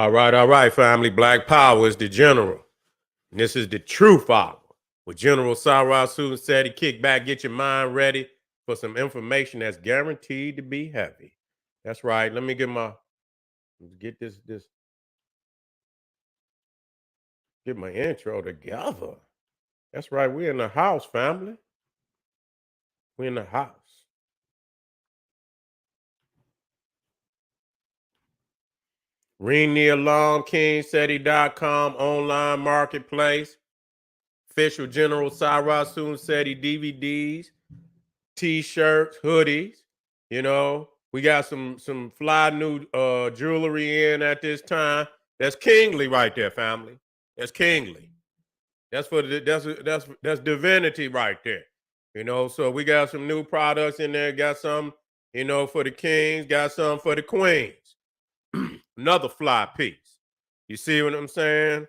All right, family. Black Power is the general. And this is the Truth Hour with General Sarah Susan said, kick back, get your mind ready for some information that's guaranteed to be heavy. That's right. Let me get my intro together. That's right. We're in the house, family. We're in the house. Ring the alarm, KingSeti.com online marketplace. Official General Sarah Susan said DVDs, t-shirts, hoodies. We got some fly new jewelry in at this time. That's kingly right there, family. That's kingly. That's divinity right there. So we got some new products in there. Got some, for the kings. Got some for the queens. Another fly piece. You see what I'm saying?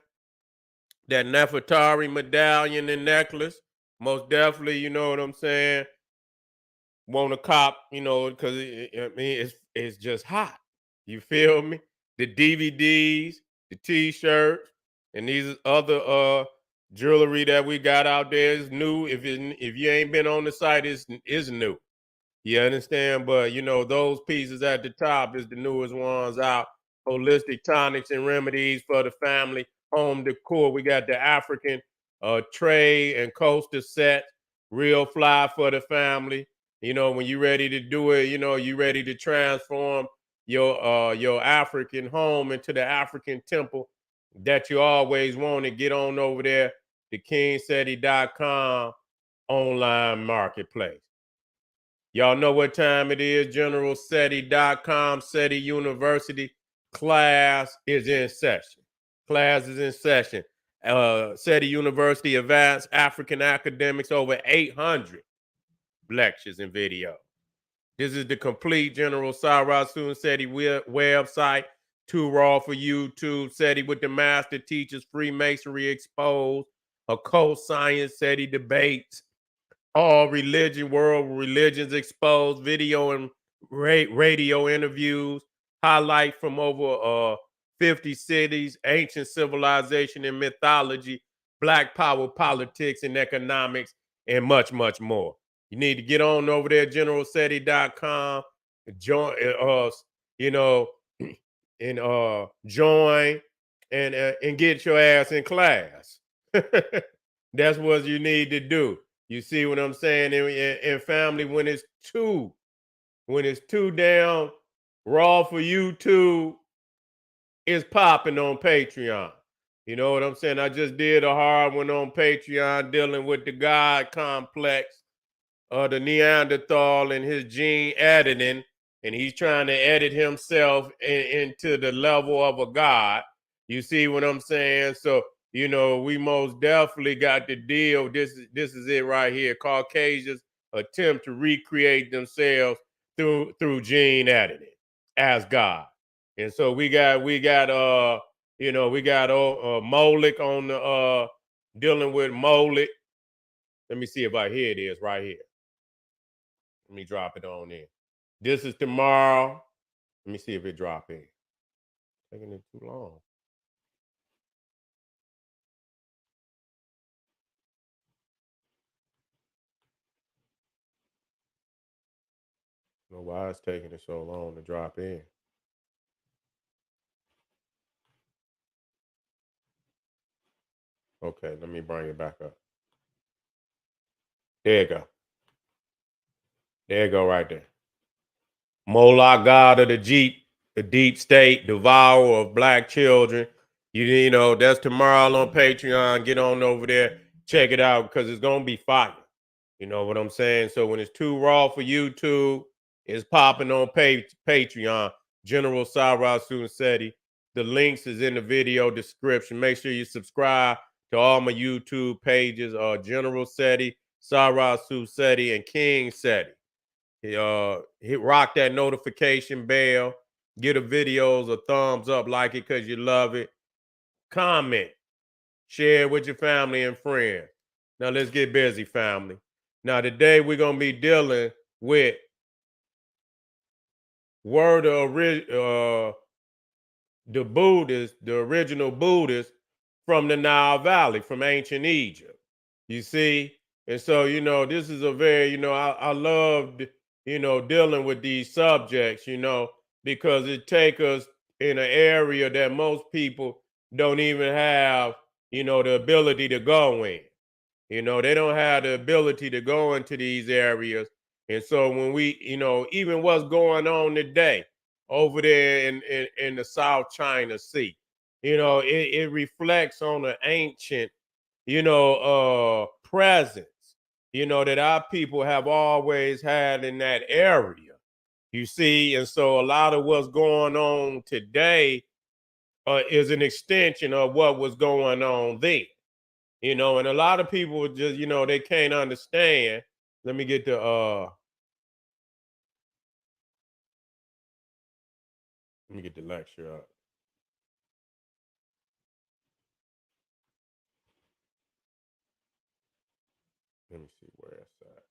That Nefertari medallion and necklace. Most definitely, you know what I'm saying? Want to cop, because it's just hot. You feel me? The DVDs, the T-shirts, and these other jewelry that we got out there is new. If you ain't been on the site, is new. You understand? But those pieces at the top is the newest ones out. Holistic tonics and remedies for the family, home decor. We got the African tray and coaster set, real fly for the family. When you're ready to do it, you ready to transform your African home into the African temple that you always want to get on over there, the KingSeti.com online marketplace. Y'all know what time it is. GeneralSeti.com, SETI University. Class is in session. Class is in session. SETI University Advanced African Academics, over 800 lectures and video. This is the complete General Sarah Soon SETI website. Too raw for YouTube. SETI with the master teachers. Freemasonry exposed. Occult science. SETI debates. All religion, world religions exposed, video and radio interviews, highlight from over 50 cities, ancient civilization and mythology, Black power, politics and economics, and much, much more. You need to get on over there, generalseti.com, join us, and join and get your ass in class. That's what you need to do. You see what I'm saying? And family, when it's too down raw for YouTube, it's popping on Patreon. You know what I'm saying? I just did a hard one on Patreon dealing with the God complex, the Neanderthal and his gene editing, and he's trying to edit himself into the level of a god. You see what I'm saying? So we most definitely got to deal. This is it right here. Caucasians attempt to recreate themselves through gene editing as God. And so we got Moloch on the dealing with Moloch. Let me see if I hear it is right here. Let me drop it on in. This is tomorrow. Let me see if it drop in. Taking it too long. I don't know why it's taking it so long to drop in. Okay, let me bring it back up. There you go. There you go right there. Moloch, god of the deep state, devourer of black children. That's tomorrow on Patreon. Get on over there, check it out, because it's gonna be fire. You know what I'm saying? So when it's too raw for YouTube, it's popping on Patreon. General Sarah Sunseti. The links is in the video description. Make sure you subscribe to all my YouTube pages. General Seti, Sarah Sunseti, and King Seti. Rock that notification bell. Get the videos a thumbs up, like it because you love it. Comment, share it with your family and friends. Now let's get busy, family. Now today we're gonna be dealing with the Buddhists, the original Buddhists from the Nile Valley, from ancient Egypt. You see? And so, this is a very, I love, dealing with these subjects, because it take us in an area that most people don't even have, the ability to go in. They don't have the ability to go into these areas. And so when we, even what's going on today over there in the South China Sea, it reflects on the ancient, presence, that our people have always had in that area. You see, and so a lot of what's going on today is an extension of what was going on then. And a lot of people just, they can't understand. Let me get the lecture up. Let me see where it's at.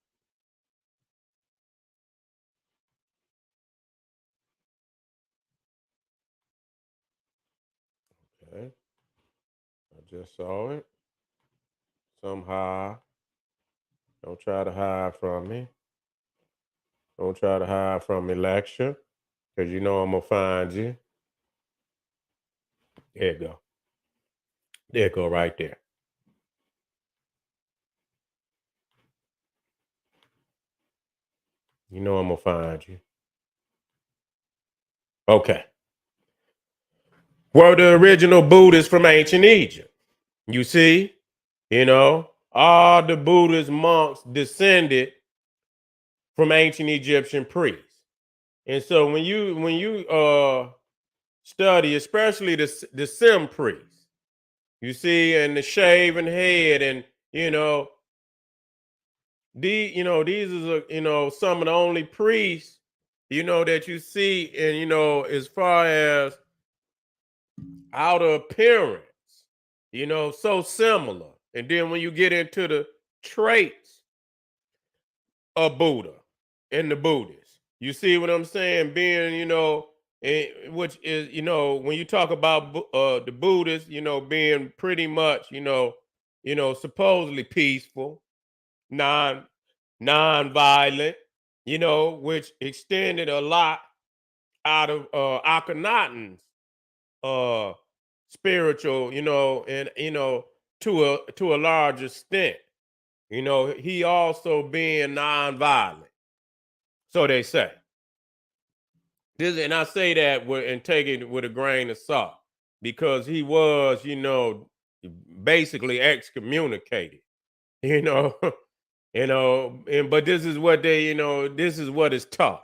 Okay. I just saw it. Somehow. Don't try to hide from me. Don't try to hide from me lecture. Because I'm gonna find you. There you go. There you go right there. I'm gonna find you. Okay. Were the original Buddhists from ancient Egypt. You see? All the Buddhist monks descended from ancient Egyptian priests. And so when you study, especially the Sim priests, you see, and the shaven head, and these is some of the only priests that you see, and as far as outer appearance, so similar. And then when you get into the traits of Buddha and the Buddhists, you see what I'm saying? Being, which is, when you talk about the Buddhists, being pretty much, supposedly peaceful, non non-violent, which extended a lot out of Akhenaten's uh spiritual, and to a large extent. He also being non-violent. So they say. This, and I say that and take it with a grain of salt, because he was, basically excommunicated. You know, and but this is what they, this is what is taught.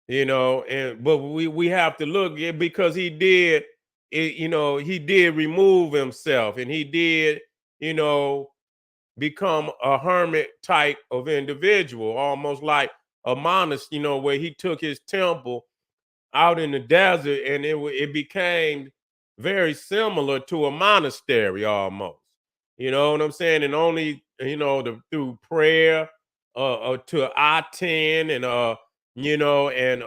And but we have to look at, because he did it, he did remove himself, and he did, you know become a hermit type of individual, almost like a monastery, where he took his temple out in the desert, and it became very similar to a monastery almost. You know what I'm saying? And only, through prayer, to I-10, and and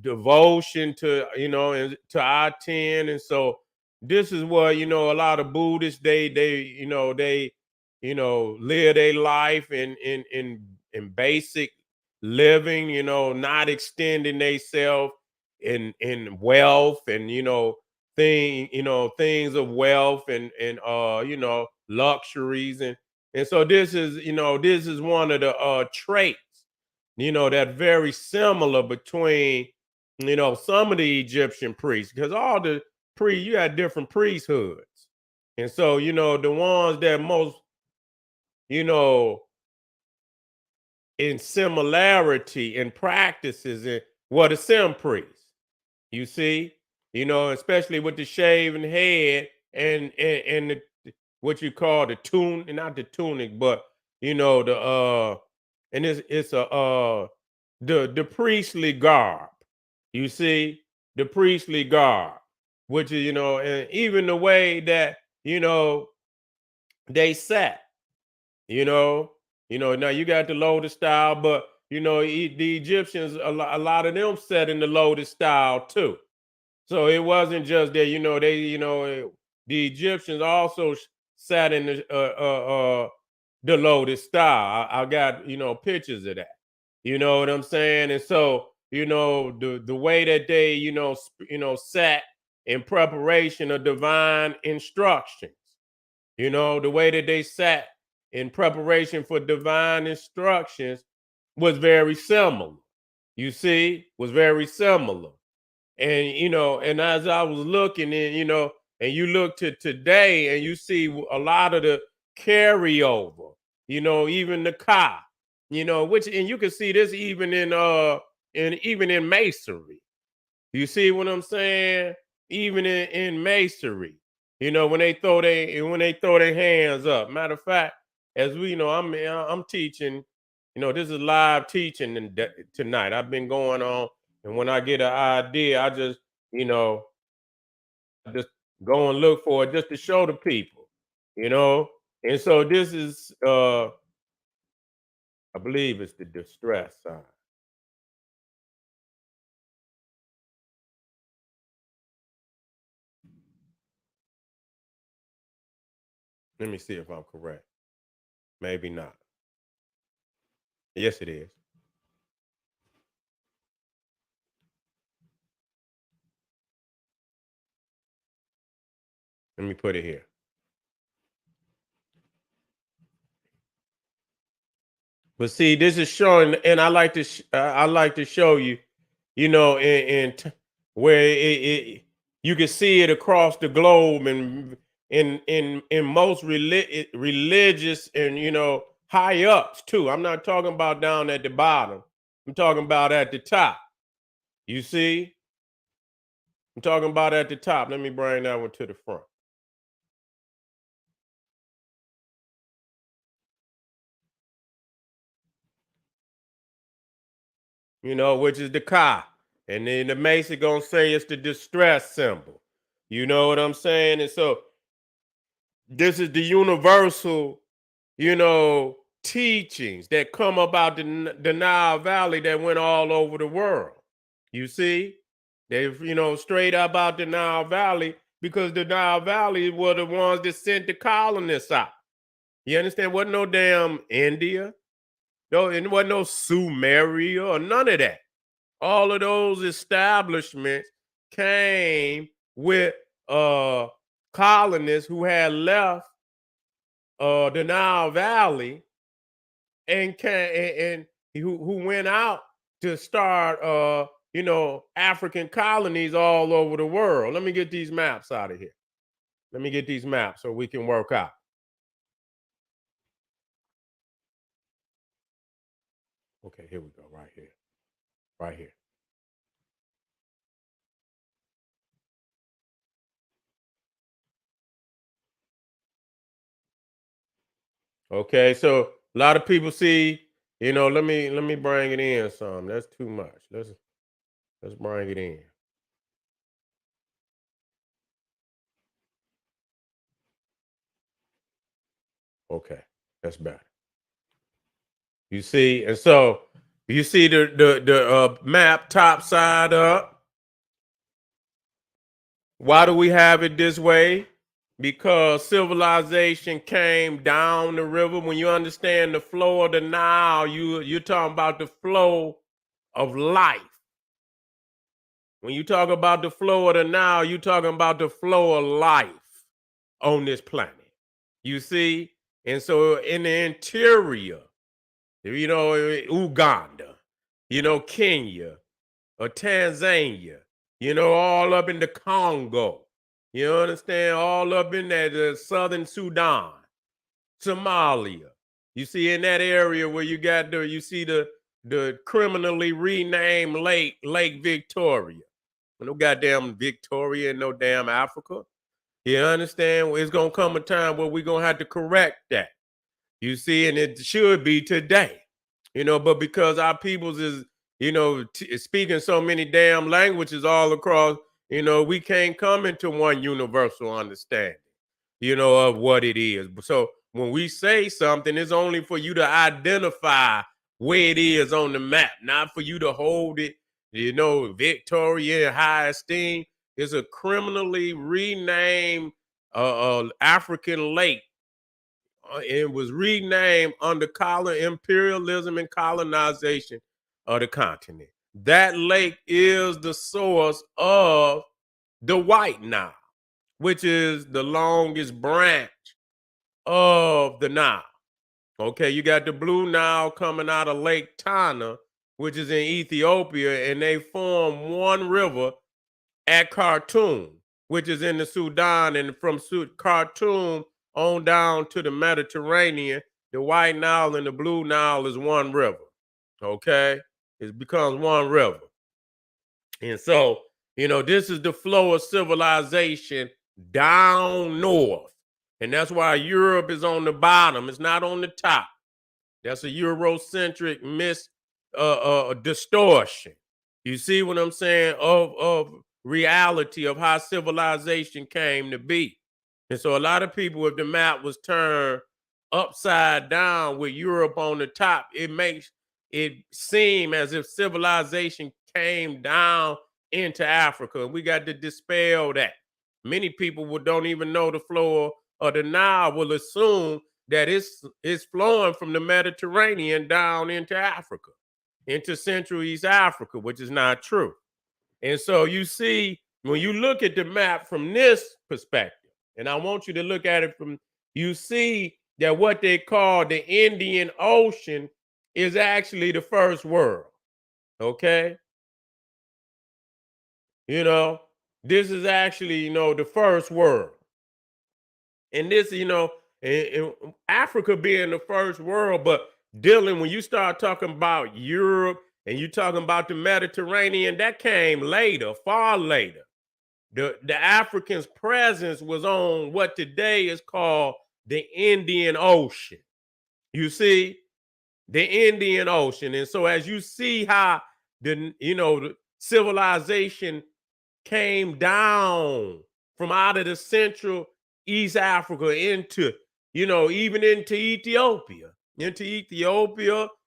devotion to, and to I-10. And so this is what, a lot of Buddhists, they live their life in basic living, not extending themselves in wealth, and things of wealth, and luxuries. And so this is one of the traits, that very similar between, some of the Egyptian priests, because all the priests, you had different priesthoods. And so, the ones that most, you know, in similarity in practices, were the Sim priests. You see, especially with the shaven head, and what you call the tunic, not the tunic, but the and it's a the priestly garb. You see, the priestly garb, which is, and even the way that they sat, you know, now you got the lotus style, but the Egyptians, a lot of them sat in the lotus style too. So it wasn't just that, the Egyptians also sat in the lotus star. I got, pictures of that. You know what I'm saying? And so, the way that they, sat in preparation of divine instructions, the way that they sat in preparation for divine instructions was very similar. You see, was very similar. And and as I was looking in, and you look to today and you see a lot of the carryover, even the car, which, and you can see this even in masonry. You see what I'm saying? Even in masonry, when they throw their hands up. Matter of fact, as we know, I'm teaching. This is live teaching tonight. I've been going on, and when I get an idea, I just you know just go and look for it just to show the people. You know, and so this is I believe it's the distress side. Let me see if I'm correct. Maybe not. Yes, it is. Let me put it here. But see, this is showing, and I like to show you, where you can see it across the globe, and in most religious and high ups too. I'm not talking about down at the bottom. I'm talking about at the top. You see, I'm talking about at the top. Let me bring that one to the front. Which is the ka. And then the Mason gonna say it's the distress symbol. You know what I'm saying? And so this is the universal, teachings that come about the Nile Valley that went all over the world. You see? They've, straight up out the Nile Valley, because the Nile Valley were the ones that sent the colonists out. You understand? Wasn't no damn India. No, it wasn't no Sumeria or none of that. All of those establishments came with colonists who had left the Nile Valley, and who went out to start African colonies all over the world. Let me get these maps out of here. Let me get these maps so we can work out. Okay, here we go, right here. Right here. Okay, so a lot of people see, let me bring it in some. That's too much. Let's bring it in. Okay, that's better. You see, and so you see the map top side up. Why do we have it this way? Because civilization came down the river. When you understand the flow of the Nile, you're talking about the flow of life. When you talk about the flow of the Nile, you're talking about the flow of life on this planet. You see? And so in the interior, Uganda, Kenya, or Tanzania, all up in the Congo. You understand? All up in that southern Sudan, Somalia. You see, in that area where you see the criminally renamed Lake Victoria. No goddamn Victoria in no damn Africa. You understand? It's gonna come a time where we're gonna have to correct that. You see, and it should be today. But because our peoples is, speaking so many damn languages all across, we can't come into one universal understanding, of what it is. So when we say something, it's only for you to identify where it is on the map, not for you to hold it, Victoria in high esteem. is a criminally renamed African lake. It was renamed under imperialism and colonization of the continent. That lake is the source of the White Nile, which is the longest branch of the Nile. Okay, you got the Blue Nile coming out of Lake Tana, which is in Ethiopia, and they form one river at Khartoum, which is in the Sudan, and from Khartoum on down to the Mediterranean, the White Nile and the Blue Nile is one river. Okay, it becomes one river, and so this is the flow of civilization down north, and that's why Europe is on the bottom. It's not on the top. That's a Eurocentric distortion. You see what I'm saying of reality of how civilization came to be. And so a lot of people, if the map was turned upside down with Europe on the top, it makes it seem as if civilization came down into Africa. We got to dispel that. Many people don't even know the flow of the Nile, will assume that it's flowing from the Mediterranean down into Africa, into Central East Africa, which is not true. And so you see, when you look at the map from this perspective, and I want you to look at it you see that what they call the Indian Ocean is actually the first world. Okay? This is actually, the first world. And this, and Africa being the first world, but when you start talking about Europe and you talking about the Mediterranean, that came later, far later. The Africans' presence was on what today is called the Indian Ocean. You see, the Indian Ocean. And so as you see how the civilization came down from out of the Central East Africa into, even into Ethiopia,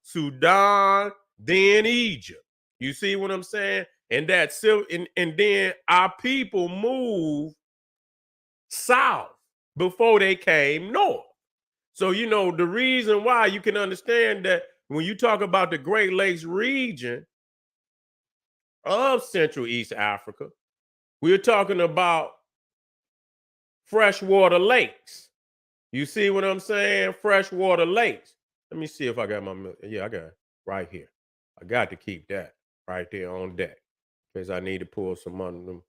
Sudan, then Egypt. You see what I'm saying? And and then our people moved south before they came north. So, the reason why you can understand that when you talk about the Great Lakes region of Central East Africa, we're talking about freshwater lakes. You see what I'm saying? Freshwater lakes. Let me see if I got I got it right here. I got to keep that right there on deck because I need to pull some of them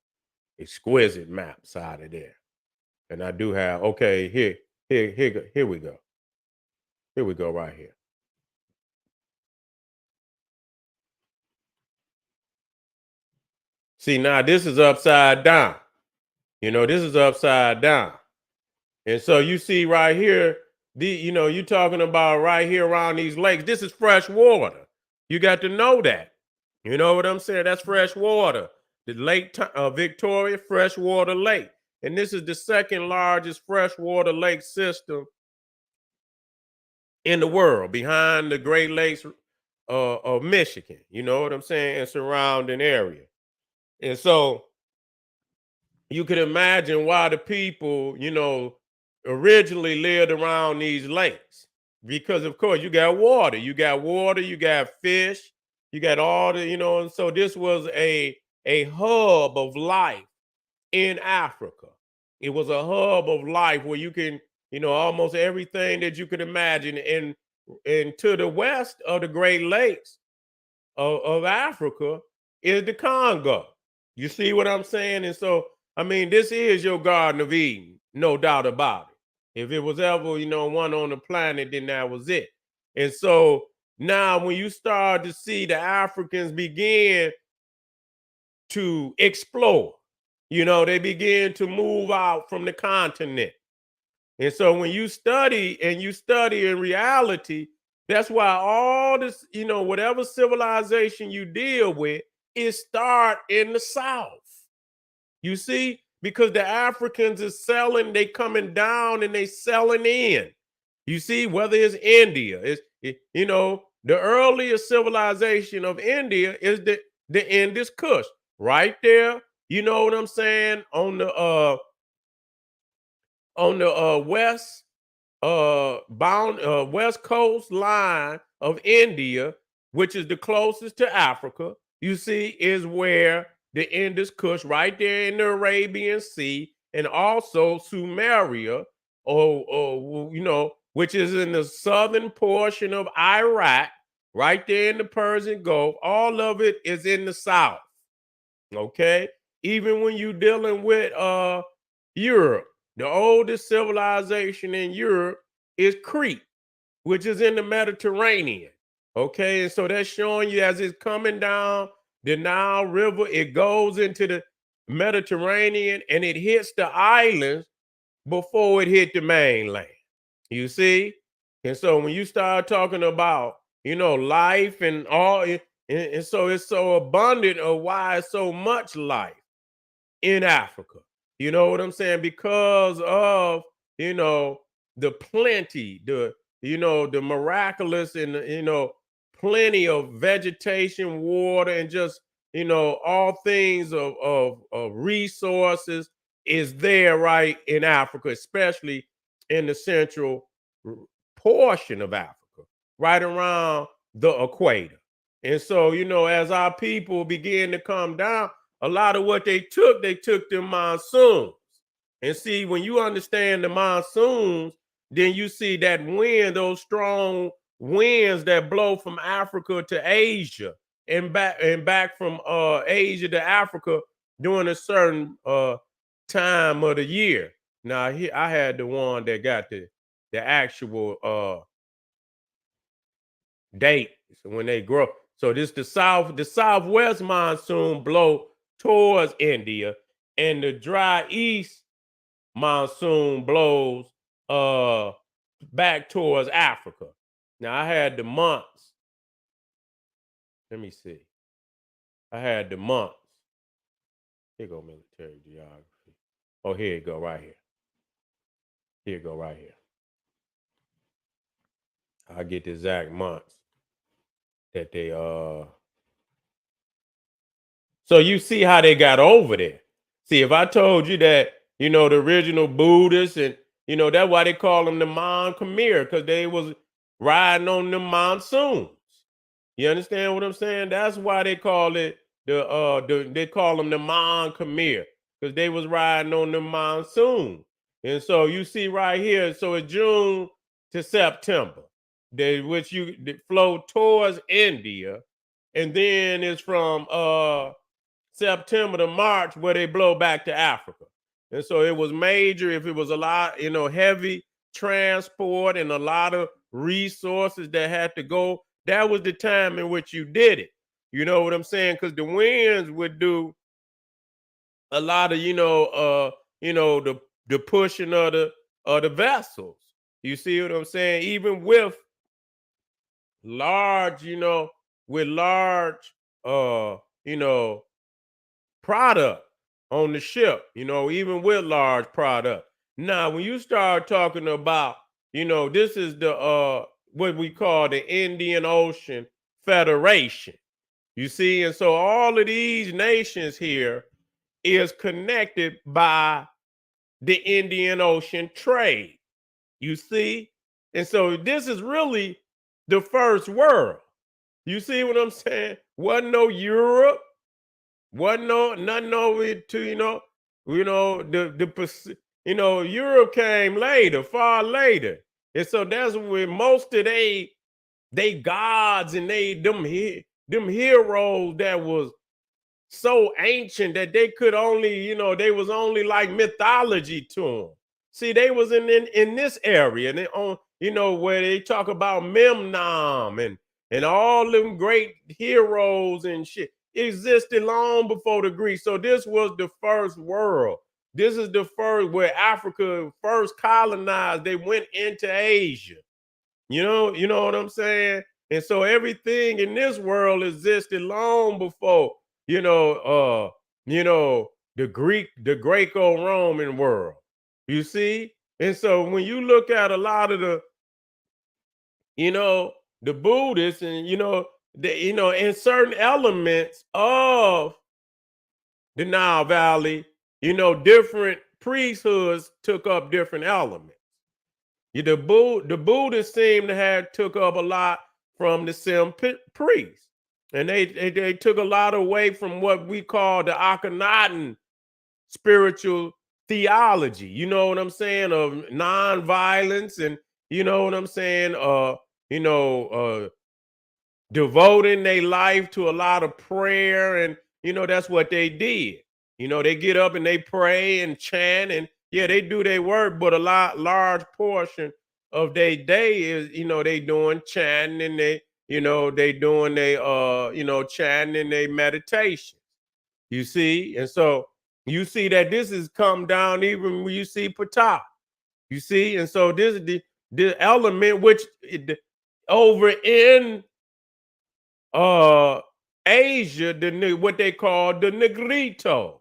exquisite maps out of there. And I do have, okay, here we go. Here we go right here. See, now this is upside down. This is upside down. And so you see right here, you're talking about right here around these lakes. This is fresh water. You got to know that. You know what I'm saying? That's fresh water. The Lake Victoria freshwater lake. And this is the second largest freshwater lake system in the world behind the Great Lakes of Michigan. You know what I'm saying? And surrounding area. And so you can imagine why the people, originally lived around these lakes. Because of course you got water, you got fish, you got all the, and so this was a hub of life in Africa. It was a hub of life where you can, almost everything that you could imagine. And to the west of the Great Lakes of Africa is the Congo. You see what I'm saying? And so, I mean, this is your Garden of Eden, no doubt about it. If it was ever, one on the planet, then that was it. And so now when you start to see the Africans begin to explore, they begin to move out from the continent. And so when you study in reality, that's why all this, whatever civilization you deal with, it start in the South. You see, because the Africans is selling, they coming down and they selling in. You see, whether it's India, the earliest civilization of India is the Indus Kush. Right there, you know what I'm saying, on the west coast line of India, which is the closest to Africa, you see, is where the Indus Kush, right there in the Arabian Sea, and also Sumeria, which is in the southern portion of Iraq, right there in the Persian Gulf. All of it is in the south. Okay. Even when you're dealing with Europe, the oldest civilization in Europe is Crete, which is in the Mediterranean. Okay. And so that's showing you as it's coming down the Nile River, it goes into the Mediterranean and it hits the islands before it hit the mainland. You see? And so when you start talking about, life and all, and so it's so abundant of why it's so much life in Africa. You know what I'm saying? Because of, the plenty, the miraculous and, plenty of vegetation, water, and just, all things of resources is there right in Africa, especially in the central portion of Africa, right around the equator. And so, as our people begin to come down, a lot of what they took them monsoons. And see, when you understand the monsoons, then you see that wind, those strong winds that blow from Africa to Asia and back from Asia to Africa during a certain time of the year. Now, here I had the one that got the actual date when they grow. So this the southwest monsoon blow towards India, and the dry east monsoon blows uh back towards Africa. Now I had the months. Let me see. I had the months. Here go military geography. Oh, here you go right here. Here you go right here. I get the exact months that they so you see how they got over there. See, if I told you that, the original Buddhists and that's why they call them the Mon Khmer, because they was riding on the monsoons. You understand what I'm saying? That's why they call it they call them the Mon Khmer, because they was riding on the monsoon. And so you see right here, so it's June to September, they flow towards India, and then it's from September to March where they blow back to Africa. And so it was major if it was a lot, heavy transport and a lot of resources that had to go. That was the time in which you did it. You know what I'm saying? Because the winds would do a lot of, the pushing of the vessels. You see what I'm saying? Even with large, with large you know, product on the ship, even with large product. Now, when you start talking about, this is the what we call the Indian Ocean Federation. You see, and so all of these nations here is connected by the Indian Ocean trade. You see? And so this is really the first world. You see what I'm saying? Wasn't no Europe, wasn't no nothing over it to Europe came later, far later, and so that's where most of they gods and them heroes that was so ancient that they could only they was only like mythology to them. See, they was in this area, and they on where they talk about Memnon and all them great heroes and shit existed long before the Greeks. So this was the first world. This is the first where Africa first colonized. They went into Asia. You know what I'm saying? And so everything in this world existed long before, the Greco-Roman world. You see? And so when you look at a lot of you know, the Buddhists and in certain elements of the Nile Valley, different priesthoods took up different elements. The Buddhists seem to have took up a lot from the Sim priests, and they took a lot away from what we call the Akhenaten spiritual theology. You know what I'm saying? Of nonviolence, and you know what I'm saying? You know, devoting their life to a lot of prayer, and that's what they did. They get up and they pray and chant, and yeah, they do their work, but a large portion of their day is they doing chanting, and they doing they chanting and they meditation. You see, and so you see that this has come down even when you see Ptah. You see, and so this is the element which over in uh Asia, what they call the Negritos.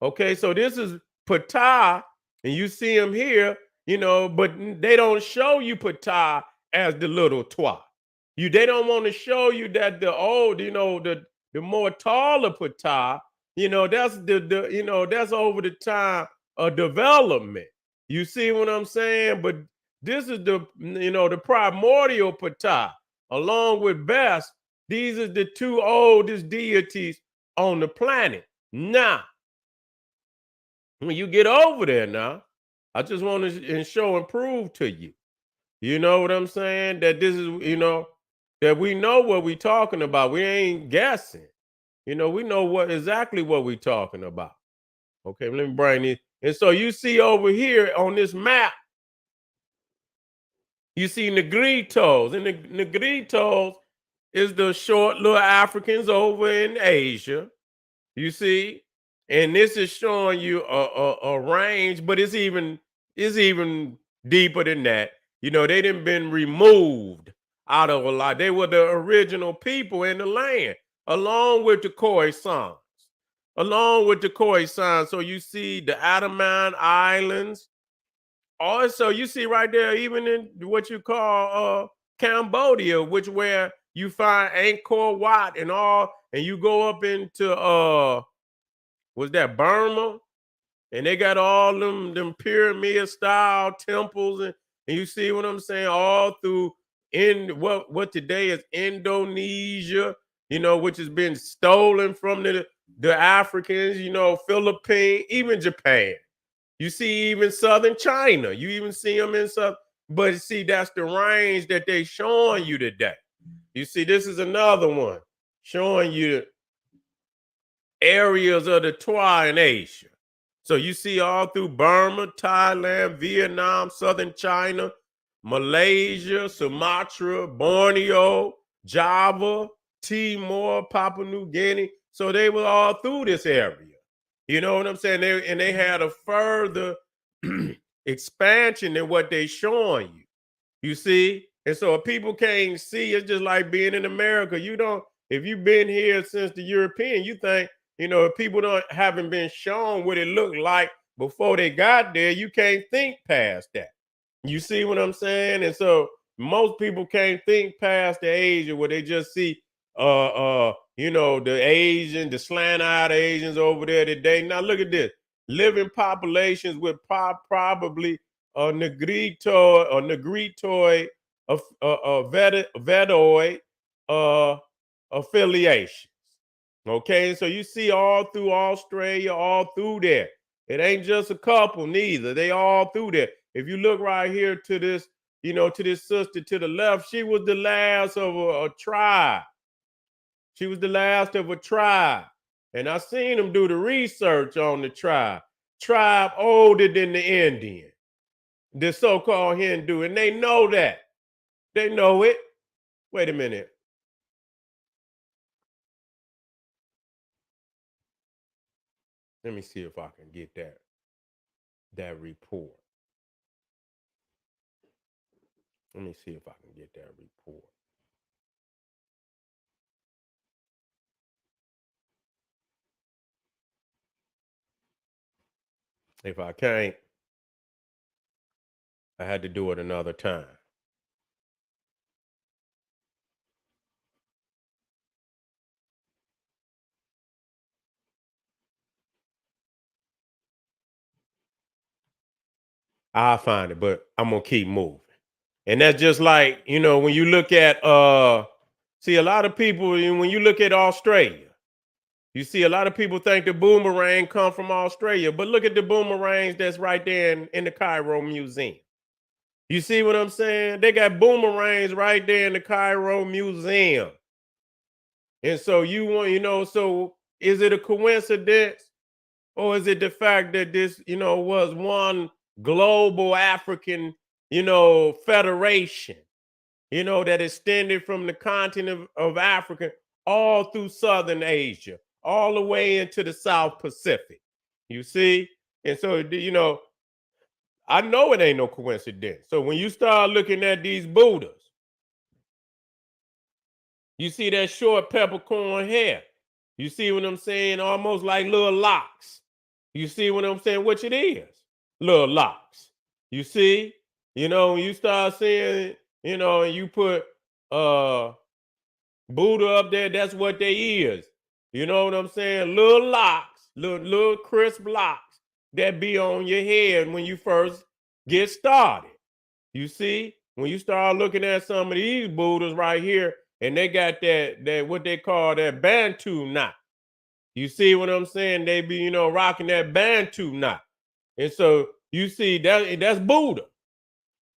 Okay, so this is Ptah, and you see him here, but they don't show you Ptah as the little twat. They don't want to show you that the old, the more taller Ptah, that's that's over the time of development. You see what I'm saying? But this is the primordial Ptah, along with Best. These are the two oldest deities on the planet. Now, when you get over there now, I just want to show and prove to you. You know what I'm saying? That this is, that we know what we talking about. We ain't guessing. We know exactly what we talking about. Okay, let me bring it. And so you see over here on this map, you see Negritos. And the Negritos is the short little Africans over in Asia. You see, and this is showing you a range, but it's even deeper than that. They didn't been removed out of a lot. They were the original people in the land, along with the Khoisan, So you see the Andaman Islands. Also, you see right there, even in what you call Cambodia, which where you find Angkor Wat and all, and you go up into was that Burma, and they got all them pyramid style temples, and you see what I'm saying, all through in what today is Indonesia, which has been stolen from the Africans, Philippines, even Japan. You see even southern China. You even see them in south, but see, that's the range that they showing you today. You see, this is another one showing you areas of the Twa in Asia. So you see all through Burma, Thailand, Vietnam, southern China, Malaysia, Sumatra, Borneo, Java, Timor, Papua New Guinea. So they were all through this area. You know what I'm saying? They had a further expansion than what they showing you. You see? And so if people can't see, it's just like being in America. You don't, if you've been here since the European, you think, if people haven't been shown what it looked like before they got there, you can't think past that. You see what I'm saying? And so most people can't think past the Asia where they just see the Asian, the slant-eyed Asians over there today. Now look at this. Living populations with probably a Negrito or Negritoid Vedoid affiliations. Okay, so you see all through Australia, all through there. It ain't just a couple, neither. They all through there. If you look right here to this, to this sister to the left, she was the last of a tribe. She was the last of a tribe. And I seen them do the research on the tribe. Tribe older than the Indian, the so-called Hindu, and they know that. They know it. Wait a minute. Let me see if I can get that report. Let me see if I can get that report. If I can't, I had to do it another time. I'll find it, but I'm gonna keep moving. And that's just like, when you look at see a lot of people when you look at Australia, you see a lot of people think the boomerang come from Australia, but look at the boomerangs that's right there in the Cairo Museum. You see what I'm saying? They got boomerangs right there in the Cairo Museum. And so you want, so is it a coincidence? Or is it the fact that this, was one global African, federation, that extended from the continent of Africa all through Southern Asia, all the way into the South Pacific? You see? And so, I know it ain't no coincidence. So when you start looking at these Buddhas, you see that short peppercorn hair. You see what I'm saying? Almost like little locks. You see what I'm saying? Which it is. Little locks. You see? When you start seeing, and you put Buddha up there, that's what they is. You know what I'm saying? Little locks, little crisp locks that be on your head when you first get started. You see? When you start looking at some of these Buddhas right here, and they got that what they call that Bantu knot. You see what I'm saying? They be, rocking that Bantu knot. And so you see that's Buddha.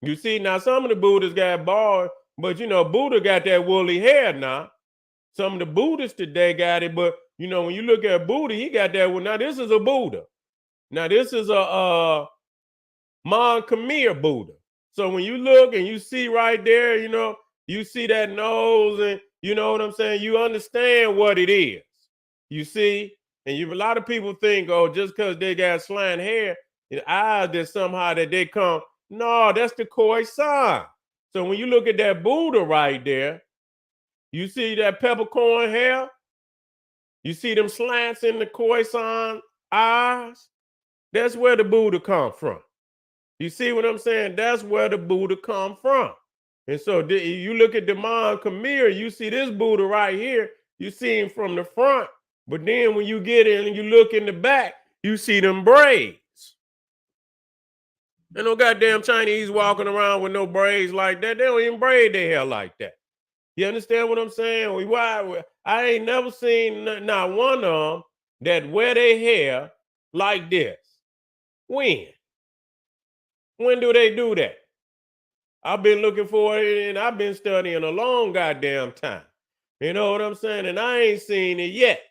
You see, now some of the Buddhas got bald, but Buddha got that woolly hair now. Some of the Buddhists today got it, but when you look at Buddha, he got that one. Now this is a Buddha. Now this is a Khmer Buddha. So when you look and you see right there, you see that nose, and you know what I'm saying? You understand what it is. You see? And a lot of people think, oh, just because they got slant hair, the eyes that somehow that they come. No, that's the Khoisan. So when you look at that Buddha right there, you see that peppercorn hair? You see them slants in the Khoisan eyes? That's where the Buddha come from. You see what I'm saying? That's where the Buddha come from. And so you look at the Khmer, you see this Buddha right here. You see him from the front, but then when you get in and you look in the back, you see them braids. And no goddamn Chinese walking around with no braids like that. They don't even braid their hair like that. You understand what I'm saying? Why? I ain't never seen not one of them that wear their hair like this. When? When do they do that? I've been looking for it, and I've been studying a long goddamn time. You know what I'm saying? And I ain't seen it yet.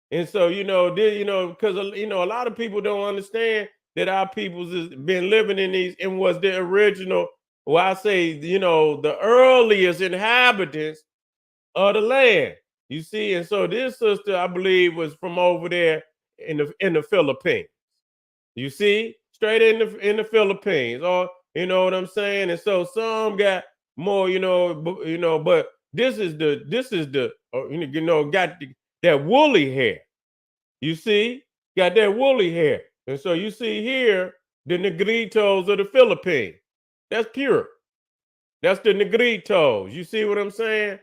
And so, because a lot of people don't understand that our peoples has been living in these and was the original, well, I say, the earliest inhabitants of the land. You see, and so this sister, I believe, was from over there in the Philippines. You see, straight in the Philippines, or you know what I'm saying. And so some got more, but this is the got that woolly hair. You see, got that woolly hair, and so you see here the Negritos of the Philippines. That's pure. That's the Negritos. You see what I'm saying?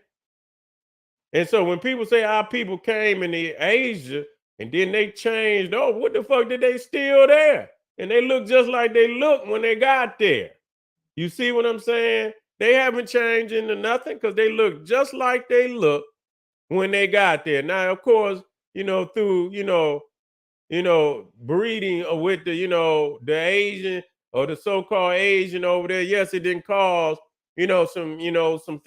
And so when people say our people came in the Asia and then they changed, oh, what the fuck did they still there? And they look just like they looked when they got there. You see what I'm saying? They haven't changed into nothing because they look just like they looked when they got there. Now, of course, through, breeding with the Asian or the so-called Asian over there, yes, it didn't cause, some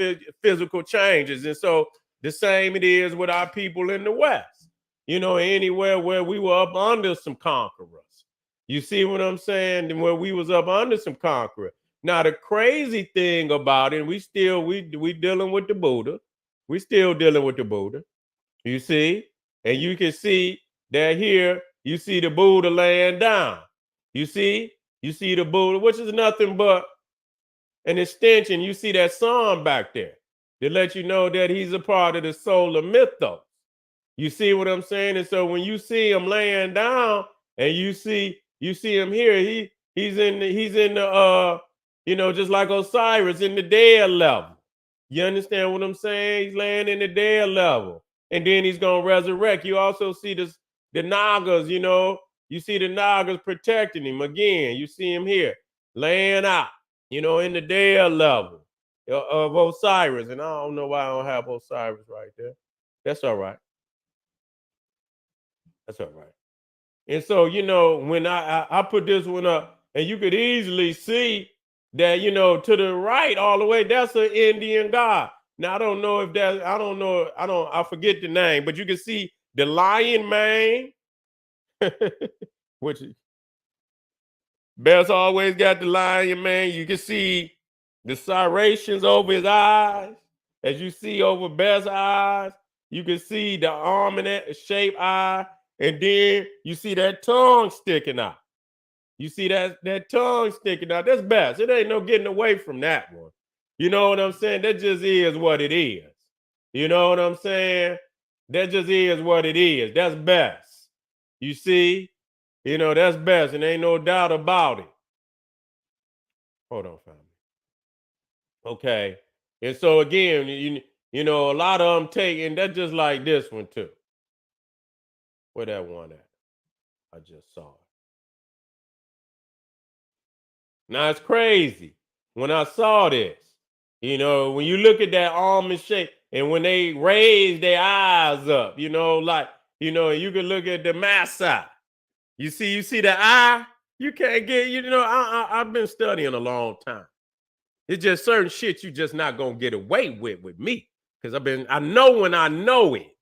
physical changes. And so the same it is with our people in the West, anywhere where we were up under some conquerors. You see what I'm saying? And where we was up under some conquerors. Now, the crazy thing about it, we dealing with the Buddha. We still dealing with the Buddha. You see? And you can see that here, you see the Buddha laying down. You see? You see the Buddha, which is nothing but an extension. You see that sun back there to let you know that he's a part of the solar mythos. You see what I'm saying? And so when you see him laying down and you see him here, he's in the just like Osiris in the dead level. You understand what I'm saying? He's laying in the dead level. And then he's gonna resurrect. You also see the Nagas, you see the Nagas protecting him. Again, you see him here. laying out, in the dead level of Osiris. And I don't know why I don't have Osiris right there. That's all right. That's all right. And so, when I put this one up, and you could easily see that, to the right all the way, that's an Indian god. Now I don't know if that I don't know, I forget the name, but you can see the lion mane, which Bess always got the lion mane. You can see the serrations over his eyes. As you see over Bess' eyes, you can see the almond shaped eye, and then you see that tongue sticking out. You see that tongue sticking out. That's Bess. It ain't no getting away from that one. You know what I'm saying? That just is what it is. You know what I'm saying? That just is what it is. That's Bess. You see? That's Bess, and ain't no doubt about it. Hold on, family. Okay. And so again, a lot of them take, and that's just like this one too. Where that one at? I just saw it. Now it's crazy. When I saw this, when you look at that almond shape, and when they raise their eyes up, like, you can look at the massa. You see the eye. You can't get, I've been studying a long time. It's just certain shit you just not gonna get away with me, because I know when I know it.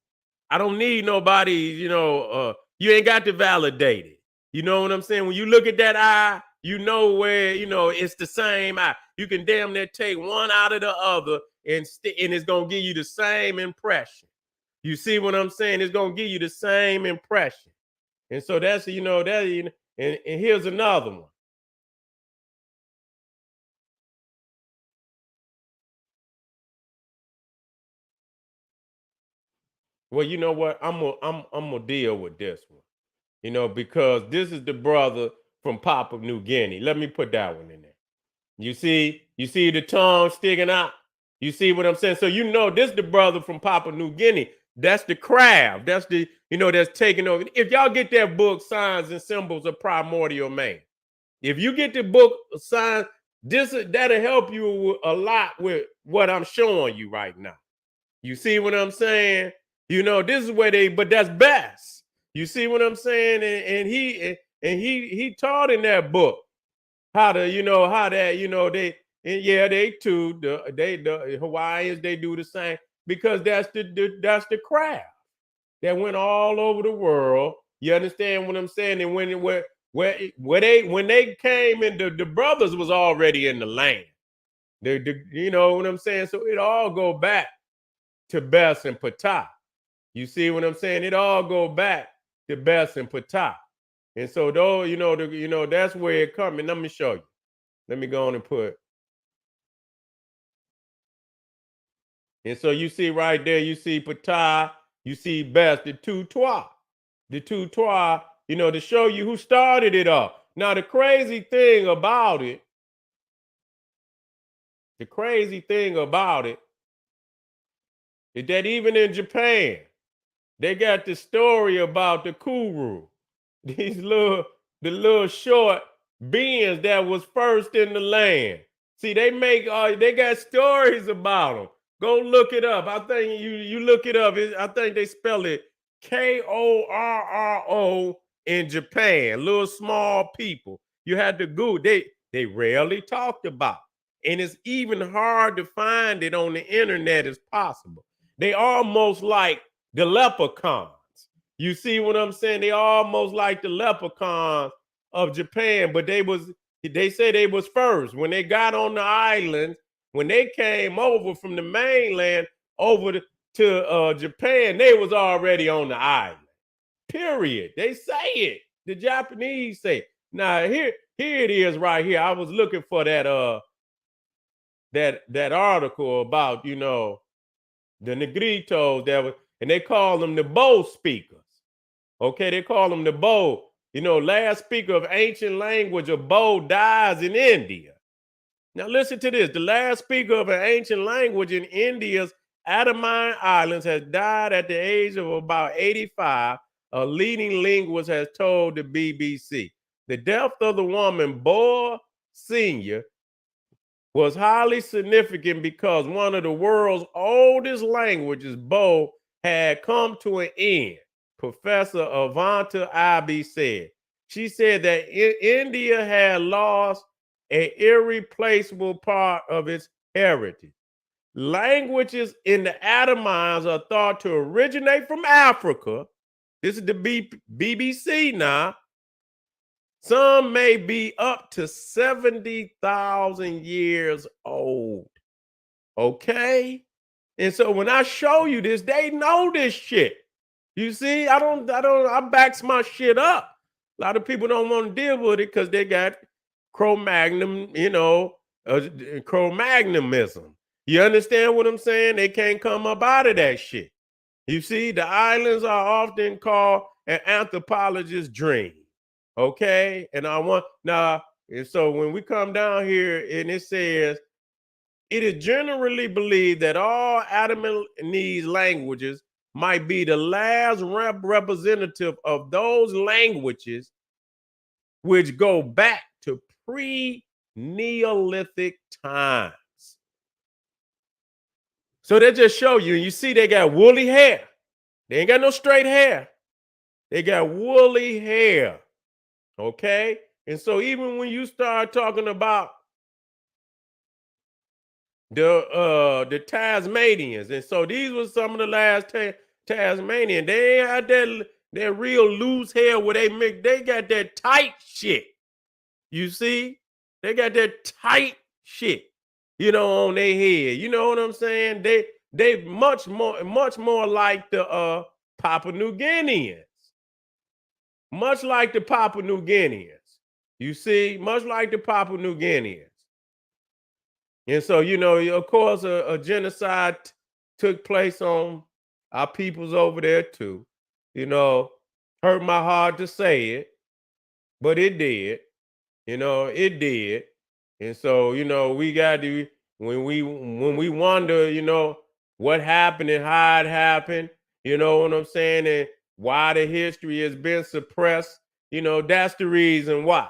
I don't need nobody, you ain't got to validate it. You know what I'm saying? When you look at that eye, you know where, it's the same eye. You can damn near take one out of the other, and it's gonna give you the same impression. You see what I'm saying? It's gonna give you the same impression. And so that's, and here's another one. Well, you know what? I'm gonna deal with this one. Because this is the brother from Papua New Guinea. Let me put that one in there. You see the tongue sticking out. You see what I'm saying? So this the brother from Papua New Guinea. That's the crab. That's that's taking over. If y'all get that book, Signs and Symbols of Primordial Man, if you get the book Signs, that'll help you a lot with what I'm showing you right now. You see what I'm saying? This is where but that's Bess. You see what I'm saying? And he taught in that book how to, how that, they, and yeah, they too, the Hawaiians, they do the same, because that's the craft that went all over the world. You understand what I'm saying? And when they came in, the brothers was already in the land. You know what I'm saying? So it all go back to Bess and Ptah. You see what I'm saying? It all go back to Bess and Ptah. And so though, that's where it comes. And let me show you. Let me go on and put. And so you see right there, you see Ptah, you see Bess, the two Twa. The two Twa, to show you who started it all. Now the crazy thing about it is that even in Japan, they got the story about the Kuru. These the little short beings that was first in the land. See, they got stories about them. Go look it up. I think you look it up. I think they spell it Korro in Japan. Little small people. You had to go. They rarely talked about, and it's even hard to find it on the internet as possible. They almost like the leprechauns. You see what I'm saying? They almost like the leprechauns of Japan, but they say they was first. When they got on the island, when they came over from the mainland over to Japan, they was already on the island. Period. They say it. The Japanese say. Now here it is right here. I was looking for that article about, the Negritos and they call them the bow speakers. Okay, they call them the bow. Last speaker of ancient language of bow dies in India. Now listen to this. The last speaker of an ancient language in India's Andaman Islands has died at the age of about 85. A leading linguist has told the BBC. The death of the woman Boa Sr. was highly significant because one of the world's oldest languages, Bo, had come to an end. Professor Avanta Ibe said. She said that India had lost an irreplaceable part of its heritage. Languages in the Adamites are thought to originate from Africa. This is the BBC now. Some may be up to 70,000 years old. Okay? And so when I show you this, they know this shit. You see, I backs my shit up. A lot of people don't want to deal with it because they got Cro-Magnon, Cro-Magnomism. You understand what I'm saying? They can't come up out of that shit. You see, the islands are often called an anthropologist's dream. Okay? And and so when we come down here and it says, it is generally believed that all Adamese languages might be the last representative of those languages which go back to pre-Neolithic times. So they just show you, and you see they got woolly hair. They ain't got no straight hair. They got woolly hair. Okay? And so even when you start talking about the Tasmanians, and so these were some of the last Tasmanian. They ain't had that real loose hair where they got that tight shit. You see? They got that tight shit, on their head. You know what I'm saying? They much more like the Papua New Guineans. Much like the Papua New Guineans. You see, much like the Papua New Guineans. And so, of course, a genocide took place on our peoples over there too. Hurt my heart to say it, but it did. It did. And so, we got to when we wonder, what happened and how it happened, you know what I'm saying, and why the history has been suppressed, that's the reason why.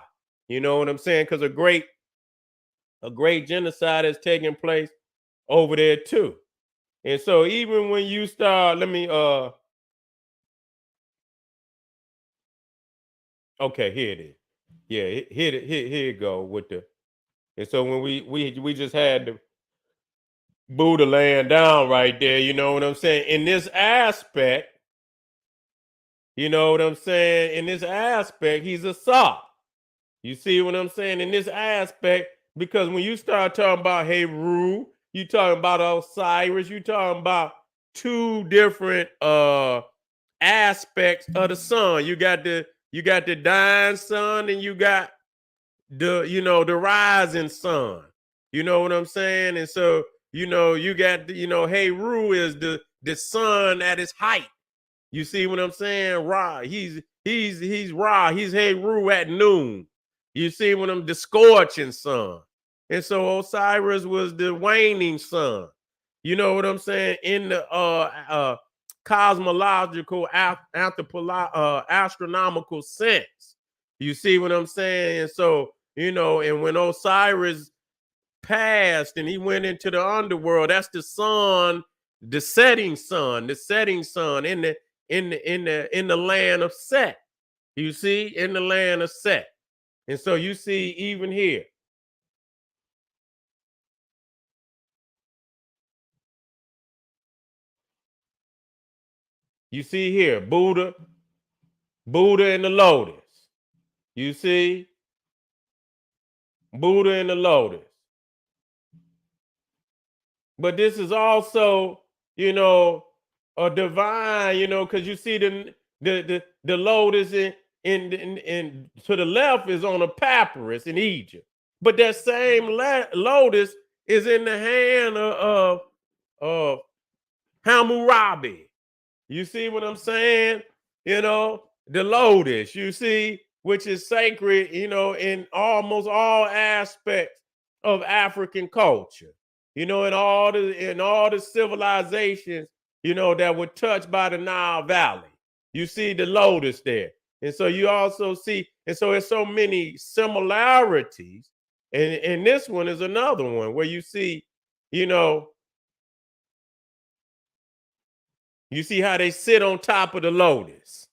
You know what I'm saying? Because a great genocide has taken place over there too. And so even when you start, okay, here it is. Yeah, here you go with the. And so when we just had the Buddha laying down right there, you know what I'm saying? In this aspect, you know what I'm saying? In this aspect, he's a Sa. You see what I'm saying? In this aspect, because when you start talking about Heru, you talking about Osiris, you talking about two different aspects of the sun. You got the dying sun, and you got the rising sun. You know what I'm saying? And so, you got Heru is the sun at its height. You see what I'm saying? Ra, he's Ra, he's Heru at noon. You see what I'm the scorching sun. And so Osiris was the waning sun. You know what I'm saying? In the cosmological astronomical sense. You see what I'm saying? And so, and when Osiris passed and he went into the underworld, that's the sun, the setting sun in the land of Set. You see, in the land of Set. And so you see even here. You see here, Buddha and the lotus. You see? Buddha and the lotus. But this is also, a divine, because you see the lotus in to the left is on a papyrus in Egypt. But that same lotus is in the hand of Hammurabi. You see what I'm saying? The lotus, you see, which is sacred, in almost all aspects of African culture. In all the civilizations, that were touched by the Nile Valley. You see the lotus there. And so you also see, and so there's so many similarities, And this one is another one where you know, you see how they sit on top of the lotus.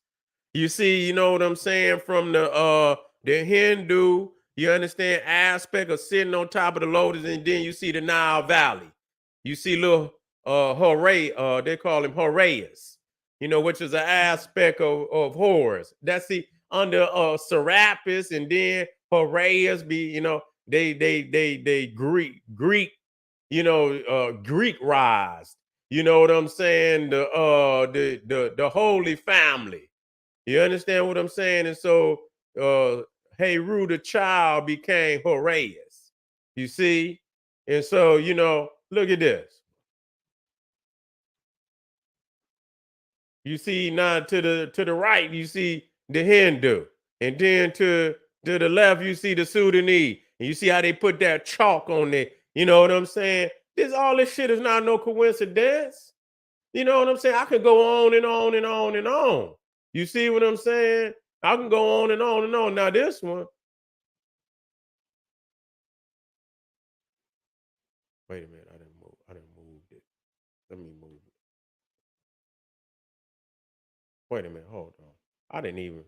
You see, you know what I'm saying, from the Hindu, you understand, aspect of sitting on top of the lotus, and then you see the Nile Valley. You see little they call him Horus, which is an aspect of Horus. That's the under Serapis, and then Horus be, they Greek rise. You know what I'm saying? The Holy Family. You understand what I'm saying? And so Heru the child became Horus. You see? And so, look at this. You see now to the right, you see the Hindu. And then to the left, you see the Sudanese. And you see how they put that chalk on there. You know what I'm saying? All this shit is not no coincidence. You know what I'm saying? I could go on and on and on and on. You see what I'm saying? I can go on and on and on. Now this one. Wait a minute. I didn't move. I didn't move it. Let me move it. Wait a minute. Hold on. I didn't even.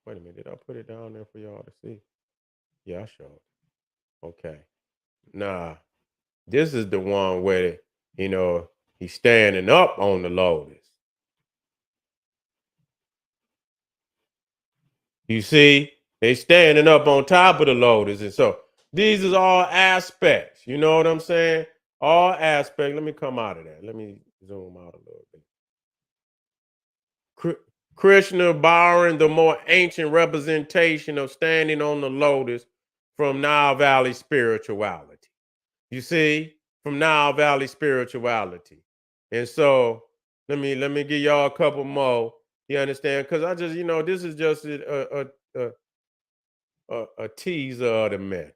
Wait a minute. Did I put it down there for y'all to see? Yeah, I showed. Okay. Nah. This is the one where, he's standing up on the lotus. You see, they standing up on top of the lotus. And so these is all aspects. You know what I'm saying? All aspects. Let me come out of that. Let me zoom out a little bit. Krishna borrowing the more ancient representation of standing on the lotus from Nile Valley spirituality. You see, from Nile Valley spirituality. And so let me give y'all a couple more. You understand? Because I just, this is just a teaser of the mental.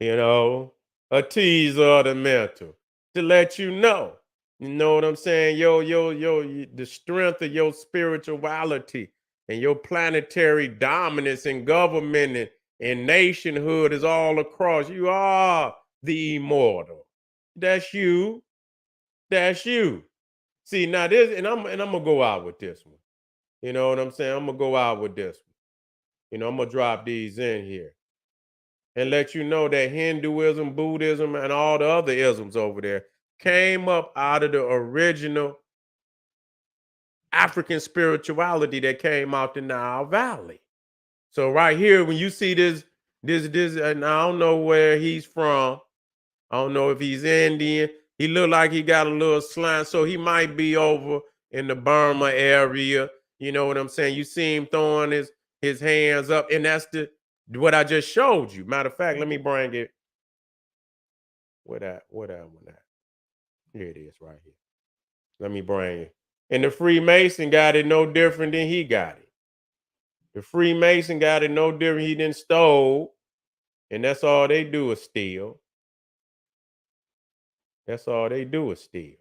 You know, a teaser of the mental to let you know. You know what I'm saying? The strength of your spirituality and your planetary dominance and government and nationhood is all across. You are the immortal. That's you. That's you. See, now this, and I'm gonna go out with this one. You know what I'm saying? I'm gonna go out with this one. I'm gonna drop these in here and let you know that Hinduism, Buddhism, and all the other isms over there came up out of the original African spirituality that came out the Nile Valley. So right here, when you see this, and I don't know where he's from. I don't know if he's Indian. He look like he got a little slant, so he might be over in the Burma area. You know what I'm saying? You see him throwing his hands up, and that's what I just showed you. Matter of fact, let me bring it. Where that one at? Here it is, right here. Let me bring it. And the Freemason got it no different than he got it. The Freemason got it no different. He didn't stole, and that's all they do is steal. That's all they do is steal.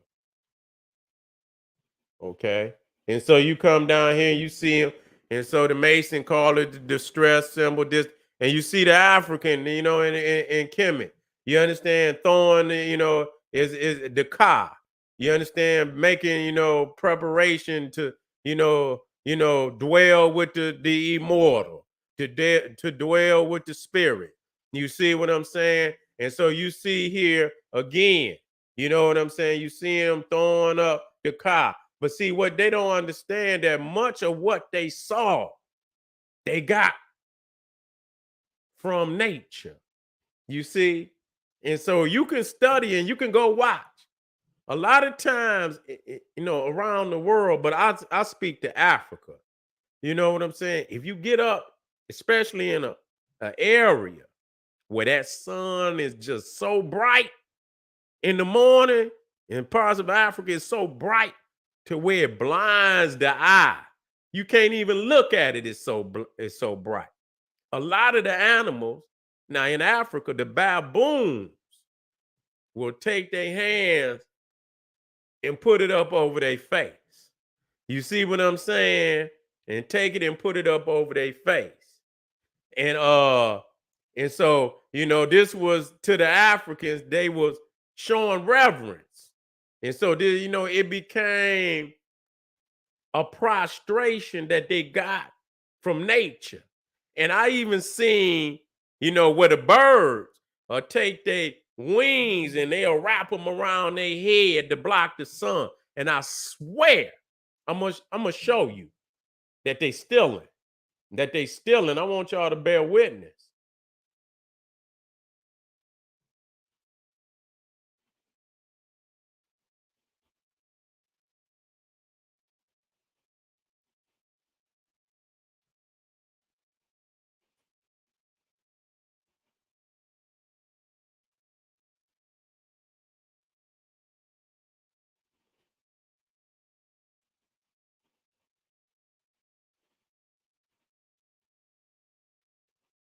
Okay. And so you come down here and you see him. And so the Mason call it the distress symbol. And you see the African, in Kemet. You understand? Thorn, is the car. You understand? Making, preparation to, dwell with the immortal, to dwell with the spirit. You see what I'm saying? And so you see here again, you know what I'm saying? You see him throwing up the car. But see, what they don't understand, that much of what they saw, they got from nature. You see? And so you can study and you can go watch. A lot of times, around the world, but I speak to Africa. You know what I'm saying? If you get up, especially in a area where that sun is just so bright in the morning, in parts of Africa, it's so bright to where it blinds the eye. You can't even look at it. It's so bright. A lot of the animals now in Africa, the baboons will take their hands and put it up over their face. You see what I'm saying? And take it and put it up over their face. And And so, this was to the Africans, they was showing reverence. And so, it became a prostration that they got from nature. And I even seen, where the birds take their wings and they'll wrap them around their head to block the sun. And I swear, I'm gonna show you that they stealing, that they stealing. I want y'all to bear witness.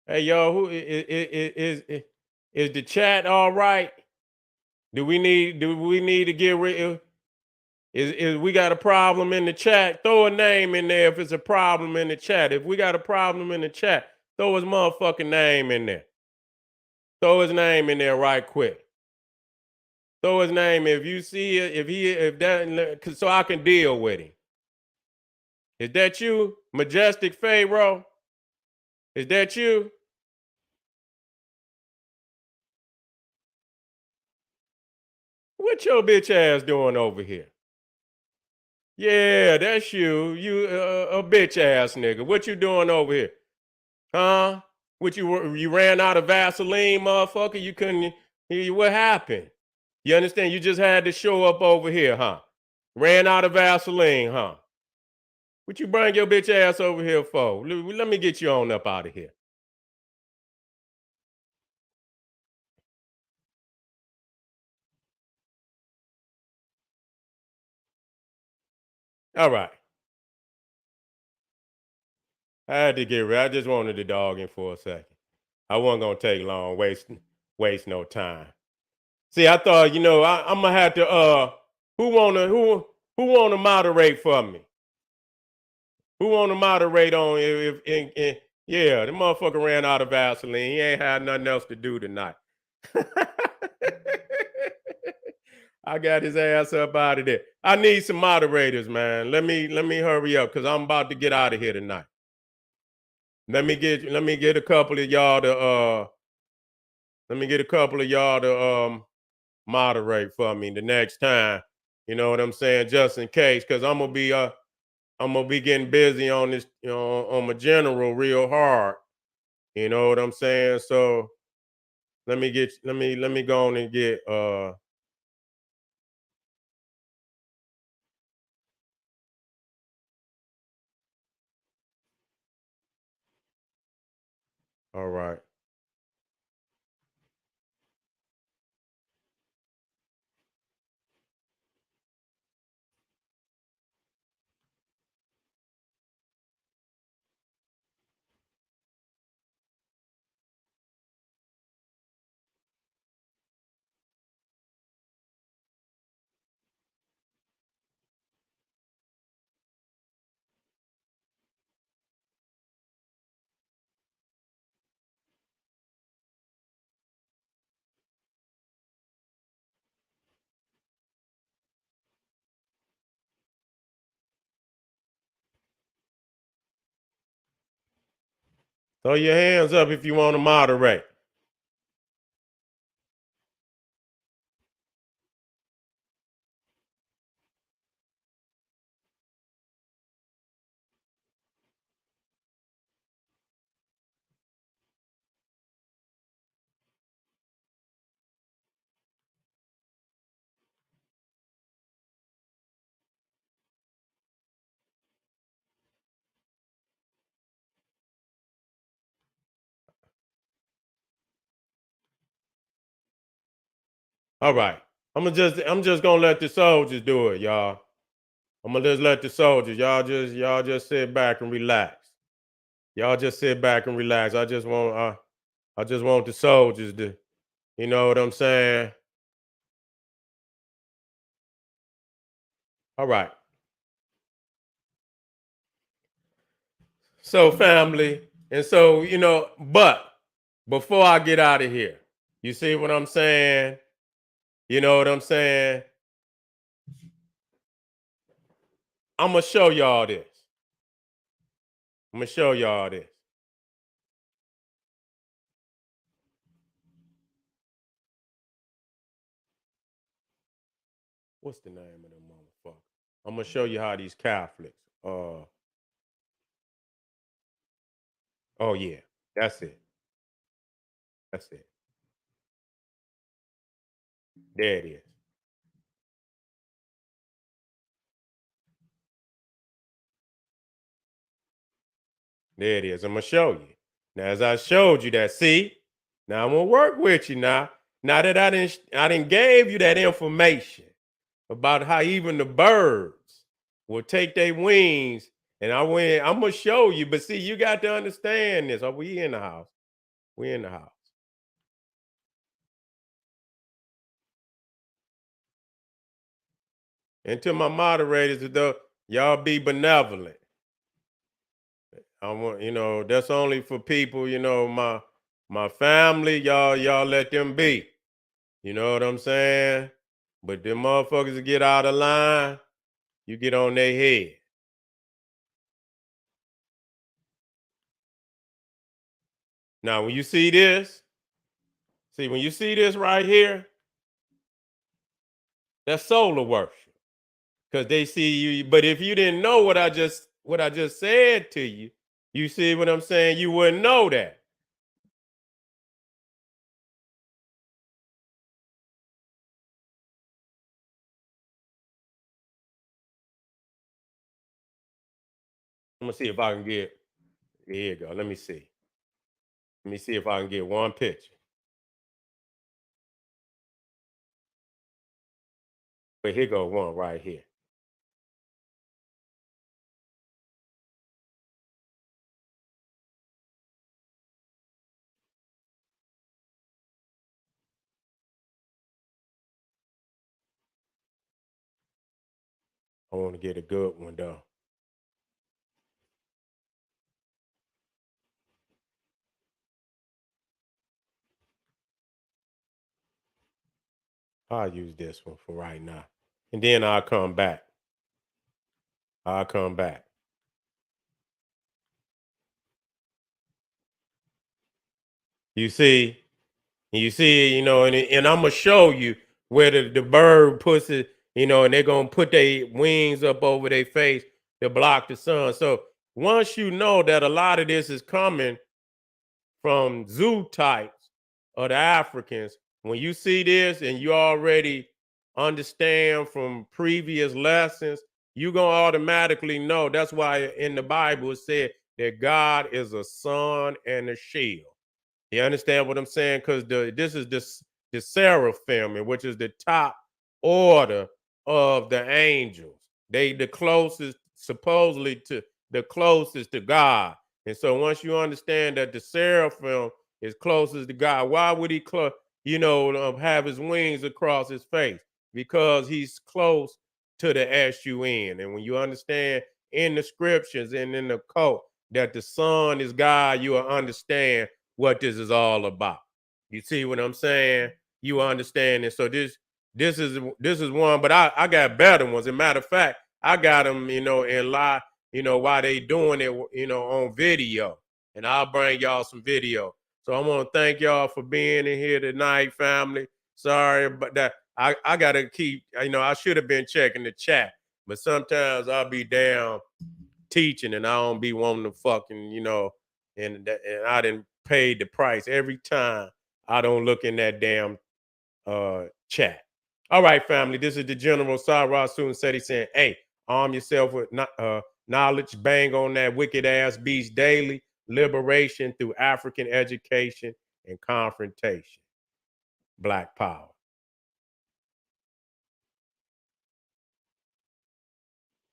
Hey, y'all, is the chat all right? Do we need to get rid? Is we got a problem in the chat? Throw a name in there if it's a problem in the chat. If we got a problem in the chat, throw his motherfucking name in there. Throw his name in there right quick. Throw his name if you see it. If that, so I can deal with him. Is that you, Majestic Pharaoh? Is that you? What your bitch ass doing over here? Yeah, that's you. You a bitch ass nigga. What you doing over here? Huh? You ran out of Vaseline, motherfucker? You couldn't. What happened? You understand? You just had to show up over here, huh? Ran out of Vaseline, huh? What you bring your bitch ass over here for? Let me get you on up out of here. All right. I had to get rid. I just wanted the dog in for a second. I wasn't gonna take long. Waste no time. See, I thought, I'm gonna have to. Who wanna moderate for me? Who want to moderate on yeah, the motherfucker ran out of Vaseline. He ain't had nothing else to do tonight. I got his ass up out of there. I need some moderators, man. Let me hurry up because I'm about to get out of here tonight. Let me get a couple of y'all to moderate for me the next time. You know what I'm saying? Just in case, because I'm gonna be getting busy on this, on my general real hard. You know what I'm saying? So let me go on and get all right. Throw your hands up if you want to moderate. All right. I'm just gonna let the soldiers do it, y'all. I'm gonna just let the soldiers. Y'all just sit back and relax. Y'all just sit back and relax. I just want the soldiers to, you know what I'm saying? All right. So family, and so, before I get out of here. You see what I'm saying? You know what I'm saying? I'm gonna show y'all this. I'm gonna show y'all this. What's the name of them motherfucker? I'm gonna show you how these Catholics. Oh yeah, that's it. That's it. There it is. There it is. I'm gonna show you. Now, as I showed you that, see, now I'm gonna work with you now. Now that I didn't gave you that information about how even the birds will take their wings, and I'm gonna show you. But see, you got to understand this. Oh, we in the house. We in the house. And to my moderators, though, y'all be benevolent. I want, that's only for people, my family, y'all let them be. You know what I'm saying? But them motherfuckers that get out of line, you get on their head. Now, when you see this, when you see this right here, that's solar worship. Because they see you. But if you didn't know what I just said to you, you see what I'm saying? You wouldn't know that. I'm gonna see if I can get. Here you go. Let me see. Let me see if I can get one picture. But here go one right here. I want to get a good one though. I'll use this one for right now. And then I'll come back. I'll come back. You see, and I'm gonna show you where the bird puts it, and they're gonna put their wings up over their face to block the sun. So once you know that a lot of this is coming from zoo types of the Africans, when you see this and you already understand from previous lessons, you're gonna automatically know. That's why in the Bible it said that God is a sun and a shield. You understand what I'm saying? Because this is the seraphim, which is the top order of the angels. They the closest, supposedly to the closest to God. And so once you understand that the seraphim is closest to God, why would he have his wings across his face? Because he's close to the sun. And when you understand in the scriptures and in the cult that the sun is God, you will understand what this is all about. You see what I'm saying? You understand it. So this is one, but I got better ones. As a matter of fact, I got them, in live, while they doing it, on video. And I'll bring y'all some video. So I want to thank y'all for being in here tonight, family. Sorry, but that I gotta keep, I should have been checking the chat, but sometimes I'll be down teaching and I don't be wanting to fucking, and I didn't pay the price every time I don't look in that damn chat. All right, family. This is the General Sarah Soon said, he saying, hey, arm yourself with knowledge, bang on that wicked ass beast daily, liberation through African education and confrontation. Black power.